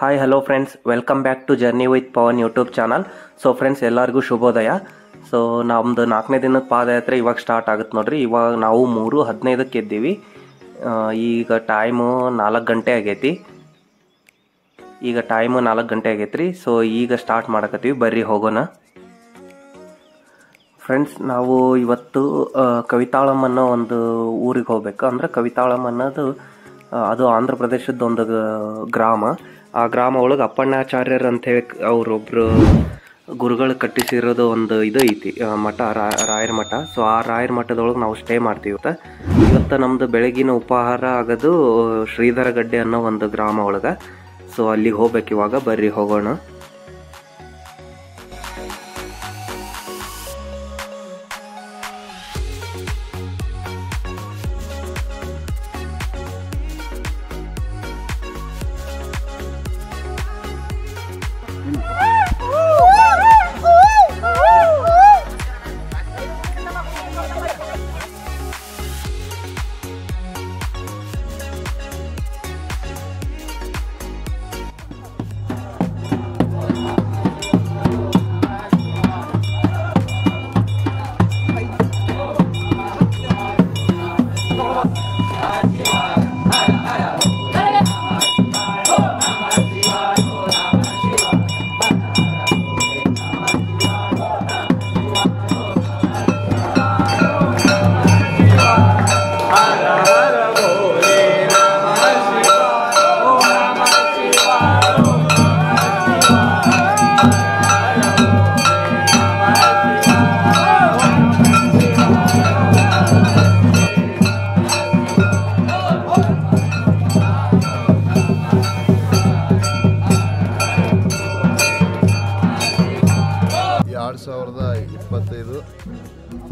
Hi hello friends, welcome back to journey with Pavan YouTube channel. So friends, ಎಲ್ಲರಿಗೂ ಶುಭೋದಯ. So ನಮ್ಮದು 4ನೇ ದಿನದ ಪಾದಯಾತ್ರೆ ಇವಾಗ ಸ್ಟಾರ್ಟ್ ಆಗುತ್ತೆ ನೋಡ್ರಿ. ಇವಾಗ ನಾವು 3:15ಕ್ಕೆ ಎದ್ದೀವಿ. ಈಗ ಟೈಮು 4 ಗಂಟೆ ಆಗೈತಿ. ಸೊ ಈಗ ಸ್ಟಾರ್ಟ್ ಮಾಡಕತ್ತೀವಿ, ಬರ್ರಿ ಹೋಗೋಣ. ಫ್ರೆಂಡ್ಸ್, ನಾವು ಇವತ್ತು ಕವಿತಾಳಂ ಅನ್ನೋ ಒಂದು ಊರಿಗೆ ಹೋಗ್ಬೇಕು. ಅಂದರೆ ಕವಿತಾಳಂ ಅನ್ನೋದು ಅದು ಆಂಧ್ರ ಪ್ರದೇಶದ ಒಂದು ಗ್ರಾಮ. ಆ ಗ್ರಾಮ ಒಳಗೆ ಅಪ್ಪಣ್ಣಾಚಾರ್ಯರು ಅಂಥೇಳಿ ಅವರೊಬ್ಬರು ಗುರುಗಳು ಕಟ್ಟಿಸಿರೋದು ಒಂದು ಇದು ಐತಿ, ಮಠ, ರಾಯರ ಮಠ. ಸೊ ಆ ರಾಯರ ಮಠದೊಳಗೆ ನಾವು ಸ್ಟೇ ಮಾಡ್ತೀವಿ. ಇವತ್ತು ನಮ್ಮದು ಬೆಳಗಿನ ಉಪಹಾರ ಆಗೋದು ಶ್ರೀಧರ ಗಡ್ಡೆ ಅನ್ನೋ ಒಂದು ಗ್ರಾಮ ಒಳಗೆ. ಸೊ ಅಲ್ಲಿಗೆ ಹೋಗ್ಬೇಕು ಇವಾಗ, ಬರ್ರಿ ಹೋಗೋಣ.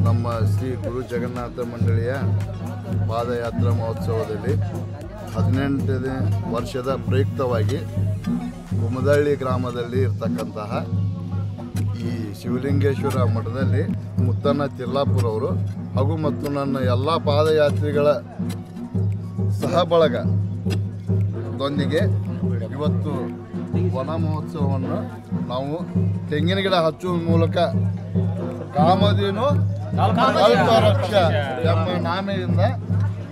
ನಮ್ಮ ಶ್ರೀ ಗುರು ಜಗನ್ನಾಥ ಮಂಡಳಿಯ ಪಾದಯಾತ್ರಾ ಮಹೋತ್ಸವದಲ್ಲಿ 18ನೇ ವರ್ಷದ ಪ್ರಯುಕ್ತವಾಗಿ ಕುಮದಳ್ಳಿ ಗ್ರಾಮದಲ್ಲಿ ಇರ್ತಕ್ಕಂತಹ ಈ ಶಿವಲಿಂಗೇಶ್ವರ ಮಠದಲ್ಲಿ ಮುತ್ತಣ್ಣ ತಿಲ್ಲಾಪುರ ಅವರು ಹಾಗೂ ಮತ್ತು ನನ್ನ ಎಲ್ಲ ಪಾದಯಾತ್ರಿಗಳ ಸಹಬಳಗದೊಂದಿಗೆ ಇವತ್ತು ವನ ಮಹೋತ್ಸವವನ್ನು ನಾವು ತೆಂಗಿನ ಗಿಡ ಹಚ್ಚುವ ಮೂಲಕ ಕಾಮಧೇನು ಕಲ್ಪವೃಕ್ಷ ಎಂಬ ನಾಮೆಯಿಂದ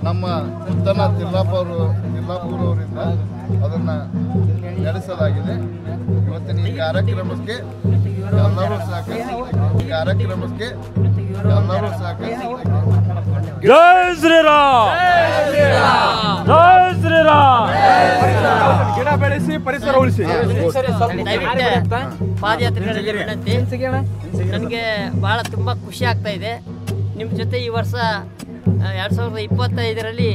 ನಮ್ಮ ಮುತ್ತಣ್ಣ ತಿಲ್ಲಾಪುರವರಿಂದ ಅದನ್ನು ನಡೆಸಲಾಗಿದೆ. ಇವತ್ತಿನ ಈ ಕಾರ್ಯಕ್ರಮಕ್ಕೆ ಎಲ್ಲರೂ ಜೈ ಶ್ರೀರಾಮ್, ಜೈ ಶ್ರೀರಾಮ್. ಗಿಡ ಬೆಳೆಸಿ ಪರಿಸರ ಉಳಿಸಿ. ಪಾದಯಾತ್ರೆಗಳಲ್ಲಿ ವಿನಂತಿ. ನನಗೆ ಬಹಳ ತುಂಬ ಖುಷಿ ಆಗ್ತಾ ಇದೆ ನಿಮ್ಮ ಜೊತೆ ಈ ವರ್ಷ 2025ರಲ್ಲಿ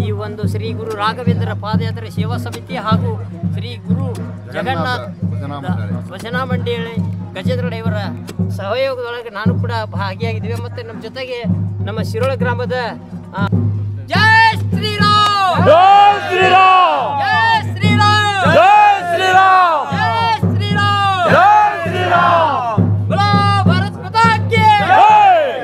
ಈ ಒಂದು ಶ್ರೀ ಗುರು ರಾಘವೇಂದ್ರ ಪಾದಯಾತ್ರೆ ಸೇವಾ ಸಮಿತಿ ಹಾಗೂ ಶ್ರೀ ಗುರು ಜಗನ್ನಾಥ ಭಜನಾ ಮಂಡಳಿ ಗಜೇಂದ್ರ ಇವರ ಸಹಯೋಗದೊಳಗೆ ನಾನು ಕೂಡ ಭಾಗಿಯಾಗಿದ್ದೇವೆ. ಮತ್ತು ನಮ್ಮ ಜೊತೆಗೆ ನಮ್ಮ ಶಿರೋಳ ಗ್ರಾಮದ ಜೈ ಶ್ರೀರಾಮ್, ಜೈ ಶ್ರೀರಾಮ್, ಜೈ ಶ್ರೀರಾಮ್, ಜೈ ಶ್ರೀರಾಮ್, ಜೈ ಶ್ರೀರಾಮ್, ಜೈ ಶ್ರೀರಾಮ್. बोलो भारत माता की जय,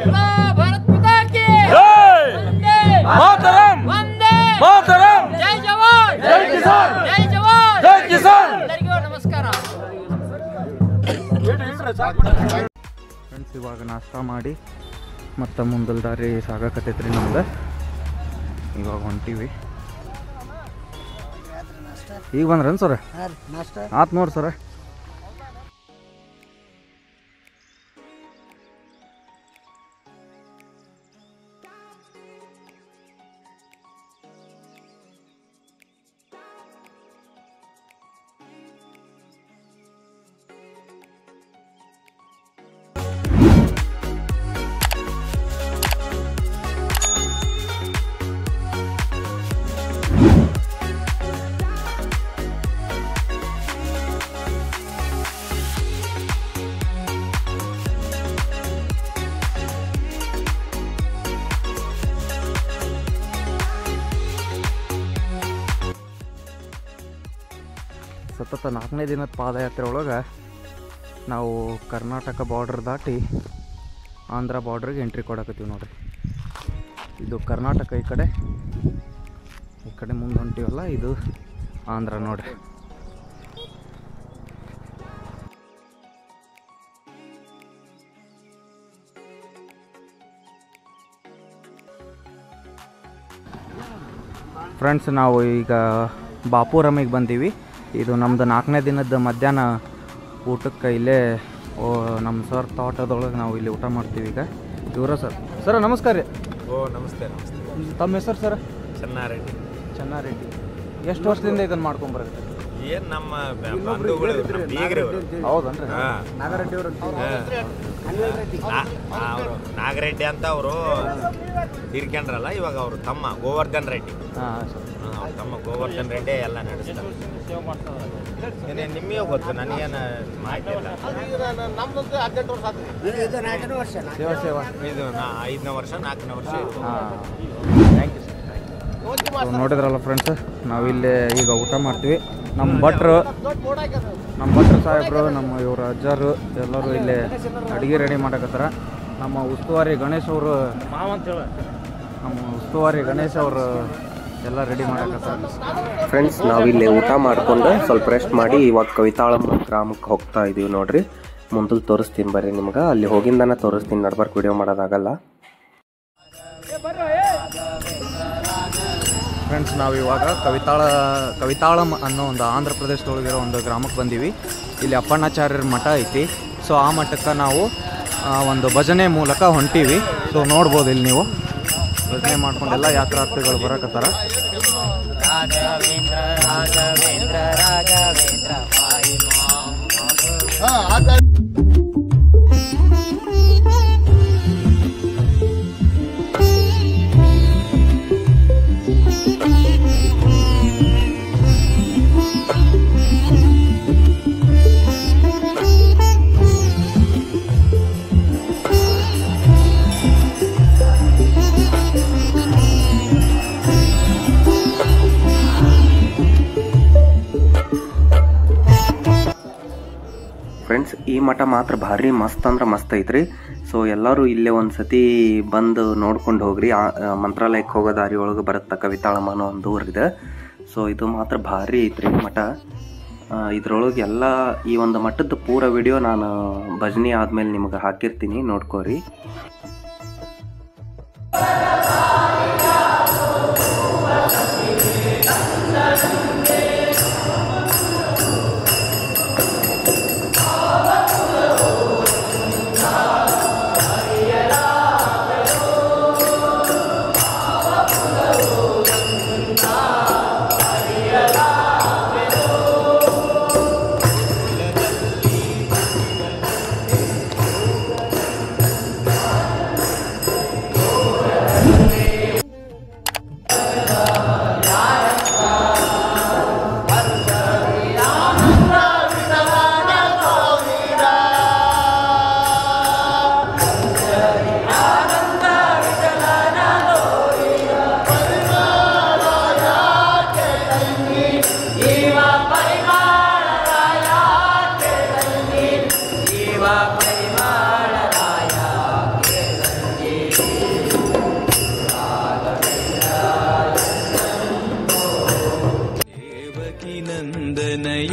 बोलो भारत माता की जय. वंदे मातरम, वंदे मातरम. जय जवान, जय किसान, जय जवान, जय किसान. ಎಲ್ಲರಿಗೂ ನಮಸ್ಕಾರ. ಫ್ರೆಂಡ್ಸ್, ಇವಾಗ ನಾಷ್ಟ ಮಾಡಿ ಮತ್ತು ಮುಂದಲ್ ದಾರಿ ಸಾಗಕತ್ತೈತ್ರಿ ನಮ್ದು. ಇವಾಗ ಹೊಂಟೀವಿ. ಈಗ ಬಂದ್ರೇನು ಸರ? ಆತು ನೋಡ್ರಿ ಸರ. ಸತತ 4ನೇ ದಿನದ ಪಾದಯಾತ್ರೆ ಒಳಗೆ ನಾವು ಕರ್ನಾಟಕ ಬಾರ್ಡರ್ ದಾಟಿ ಆಂಧ್ರ ಬಾರ್ಡ್ರಿಗೆ ಎಂಟ್ರಿ ಕೊಡಕತ್ತೀವಿ ನೋಡಿರಿ. ಇದು ಕರ್ನಾಟಕ ಈ ಕಡೆ ಮುಂದೆ ಹೊಂಟಿವಲ್ಲ, ಇದು ಆಂಧ್ರ ನೋಡ್ರಿ. ಫ್ರೆಂಡ್ಸ್, ನಾವು ಈಗ ಬಾಪುರಮಿಗೆ ಬಂದೀವಿ. ಇದು ನಮ್ಮದು 4ನೇ ದಿನದ ಮಧ್ಯಾಹ್ನ ಊಟಕ್ಕೆ ಇಲ್ಲೇ ನಮ್ಮ ಸರ್ ತೋಟದೊಳಗೆ ನಾವು ಇಲ್ಲಿ ಊಟ ಮಾಡ್ತೀವಿ. ಈಗ ಇವರ ಸರ್ ನಮಸ್ಕಾರ ರೀ. ನಮಸ್ತೆ. ತಮ್ಮ ಹೆಸರು ಸರ್? ಚೆನ್ನಾರೆಡ್ಡಿ. ಎಷ್ಟು ವರ್ಷದಿಂದ ಇದನ್ನು ಮಾಡ್ಕೊಂಬರುತ್ತೆ? ಏನು ನಮ್ಮ ಬಂಧುಗಳು ಬೀಗ್ರಿ ಹೌದನ್ರಿ? ನಾಗರೆಡ್ಡಿ ಅವರು ನಾಗರೆಡ್ಡಿ ಅಂತ ಅವರು ತೀರ್ಕೊಂಡ್ರಲ್ಲ, ಇವಾಗ ಅವರು ತಮ್ಮ ಗೋವರ್ಧನ್ ರೆಡ್ಡಿ. ಅವ್ರ ತಮ್ಮ ಗೋವರ್ಧನ್ ರೆಡ್ಡಿ ಎಲ್ಲ ನಡೆಸ್ತಾರೆ. ನಿಮಗೆ ಗೊತ್ತು, ನನಗೇನು ಮಾಹಿತಿ ಇಲ್ಲ. ಸೇವಾ ಇದು 5ನೇ ವರ್ಷ 4ನೇ ವರ್ಷ. Thank you sir. ನೋಡಿದ್ರಲ್ಲ ಫ್ರೆಂಡ್ಸ್, ನಾವಿಲ್ಲಿ ಈಗ ಊಟ ಮಾಡ್ತೀವಿ. ನಮ್ಮ ಭಟ್ರು ಸಾಹೇಬರು, ನಮ್ಮ ಇವ್ರ ಅಜ್ಜರು ಎಲ್ಲರೂ ಇಲ್ಲಿ ಅಡುಗೆ ರೆಡಿ ಮಾಡಕತ್ತಾರ. ನಮ್ಮ ಉಸ್ತುವಾರಿ ಗಣೇಶ್ ಅವರು ಎಲ್ಲ ರೆಡಿ ಮಾಡಕತ್ತಾರ. ಫ್ರೆಂಡ್ಸ್, ನಾವಿಲ್ಲಿ ಊಟ ಮಾಡ್ಕೊಂಡು ಸ್ವಲ್ಪ ರೆಸ್ಟ್ ಮಾಡಿ ಇವಾಗ ಕವಿತಾಳಮ್ಮ ಗ್ರಾಮಕ್ಕೆ ಹೋಗ್ತಾ ಇದೀವಿ ನೋಡ್ರಿ. ಮುಂದೆ ತೋರಿಸ್ತೀನಿ ಬರ್ರಿ ನಿಮ್ಗೆ. ಅಲ್ಲಿ ಹೋಗಿಂದನೇ ತೋರಿಸ್ತೀನಿ, ನಡ್ಬರ್ಕ್ ವಿಡಿಯೋ ಮಾಡೋದಾಗಲ್ಲ. ಫ್ರೆಂಡ್ಸ್, ನಾವು ಇವಾಗ ಕವಿತಾಳಂ ಅನ್ನೋ ಒಂದು ಆಂಧ್ರ ಪ್ರದೇಶದೊಳಗಿರೋ ಒಂದು ಗ್ರಾಮಕ್ಕೆ ಬಂದೀವಿ. ಇಲ್ಲಿ ಅಪ್ಪಣ್ಣಾಚಾರ್ಯರ ಮಠ ಐತಿ. ಸೊ ಆ ಮಠಕ್ಕೆ ನಾವು ಒಂದು ಭಜನೆ ಮೂಲಕ ಹೊಂಟೀವಿ. ಸೊ ನೋಡ್ಬೋದು ಇಲ್ಲಿ ನೀವು ಭಜನೆ ಮಾಡ್ಕೊಂಡೆಲ್ಲ ಯಾತ್ರಾರ್ಥಿಗಳು ಬರಕತ್ತಾರ. ಫ್ರೆಂಡ್ಸ್, ಈ ಮಠ ಮಾತ್ರ ಭಾರಿ ಮಸ್ತ್ ಅಂದ್ರೆ ಮಸ್ತ್ ಐತ್ರಿ. ಸೊ ಎಲ್ಲರೂ ಇಲ್ಲೇ ಒಂದು ಸತಿ ಬಂದು ನೋಡ್ಕೊಂಡು ಹೋಗ್ರಿ. ಮಂತ್ರಾಲಯಕ್ಕೆ ಹೋಗೋ ದಾರಿ ಒಳಗೆ ಬರುತ್ತೆ ಕವಿತಾಳಮ್ಮ ಅನ್ನೋ ಒಂದು ಊರಿದೆ. ಸೊ ಇದು ಮಾತ್ರ ಭಾರಿ ಐತ್ರಿ ಮಠ. ಇದ್ರೊಳಗೆ ಎಲ್ಲ ಈ ಒಂದು ಮಠದ ಪೂರ ವಿಡಿಯೋ ನಾನು ಭಜನೆ ಆದಮೇಲೆ ನಿಮಗೆ ಹಾಕಿರ್ತೀನಿ, ನೋಡ್ಕೋರಿ.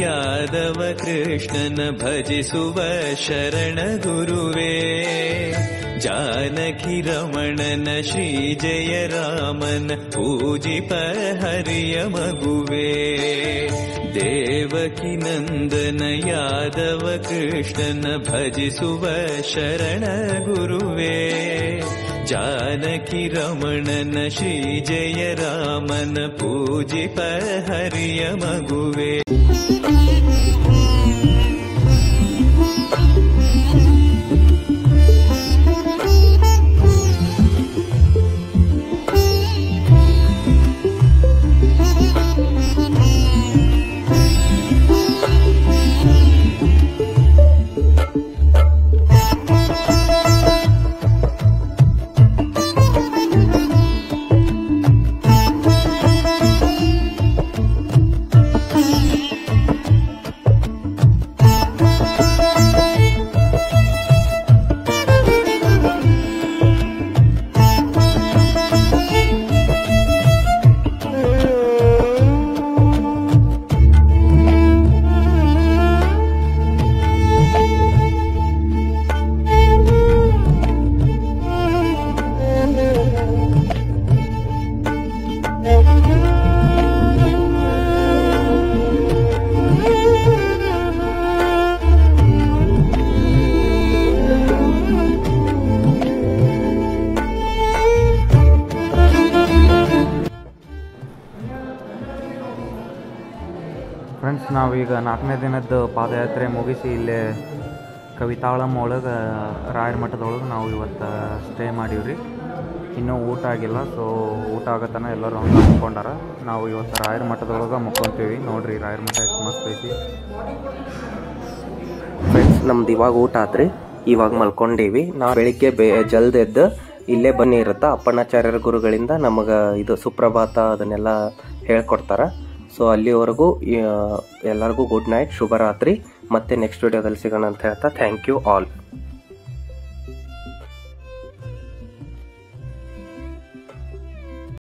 ಯಾದವ ಕೃಷ್ಣನ ಭಜಿಸುವ ಶರಣ ಗುರುವೇ, ಜಾನಕಿ ರಮಣನ ಶ್ರೀ ಜಯ ರಾಮನ ಪೂಜಿಪ ಹರಿಯ ಮಗುವೇ. ದೇವಕಿ ನಂದನ ಯಾದವ ಕೃಷ್ಣನ ಭಜಿಸುವ ಶರಣ ಗುರುವೇ, ಜಾನಕಿ ರಮಣನ ಶ್ರೀ ಜಯ ರಾಮನ ಪೂಜಿಪ ಹರಿಯ ಮಗುವೇ. ಫ್ರೆಂಡ್ಸ್, ನಾವೀಗ 4ನೇ ದಿನದ ಪಾದಯಾತ್ರೆ ಮುಗಿಸಿ ಇಲ್ಲೇ ಕವಿತಾಳಂ ಒಳಗೆ ರಾಯರ ಮಠದೊಳಗೆ ನಾವು ಇವತ್ತು ಸ್ಟೇ ಮಾಡೀವ್ರಿ. ಇನ್ನೂ ಊಟ ಆಗಿಲ್ಲ, ಸೊ ಊಟ ಆಗತ್ತನ ಎಲ್ಲರೂ ಹಂಗೆ ಮುಕ್ಕೊಂಡಾರ. ನಾವು ಇವತ್ತು ರಾಯರ ಮಠದೊಳಗೆ ಮುಕ್ಕೊಂತೀವಿ. ನೋಡ್ರಿ ರಾಯರ ಮಠ ಎಷ್ಟು ಮಸ್ತ್ ಐತಿ. ಫ್ರೆಂಡ್ಸ್, ನಮ್ದು ಇವಾಗ ಊಟ ಆತ್ರಿ, ಇವಾಗ ಮಲ್ಕೊಂಡೀವಿ. ನಾವು ಬೆಳಿಗ್ಗೆ ಜಲ್ದಿ ಎದ್ದು ಇಲ್ಲೇ ಬನ್ನಿ ಇರುತ್ತೆ. ಅಪ್ಪಣ್ಣಾಚಾರ್ಯರ ಗುರುಗಳಿಂದ ನಮಗೆ ಇದು ಸುಪ್ರಭಾತ ಅದನ್ನೆಲ್ಲ ಹೇಳ್ಕೊಡ್ತಾರೆ. ಸೊ ಅಲ್ಲಿವರೆಗೂ ಎಲ್ಲರಿಗೂ ಗುಡ್ ನೈಟ್, ಶುಭರಾತ್ರಿ. ಮತ್ತೆ ನೆಕ್ಸ್ಟ್ ವಿಡಿಯೋದಲ್ಲಿ ಸಿಗೋಣ ಅಂತ ಹೇಳ್ತಾ ಥ್ಯಾಂಕ್ ಯು ಆಲ್.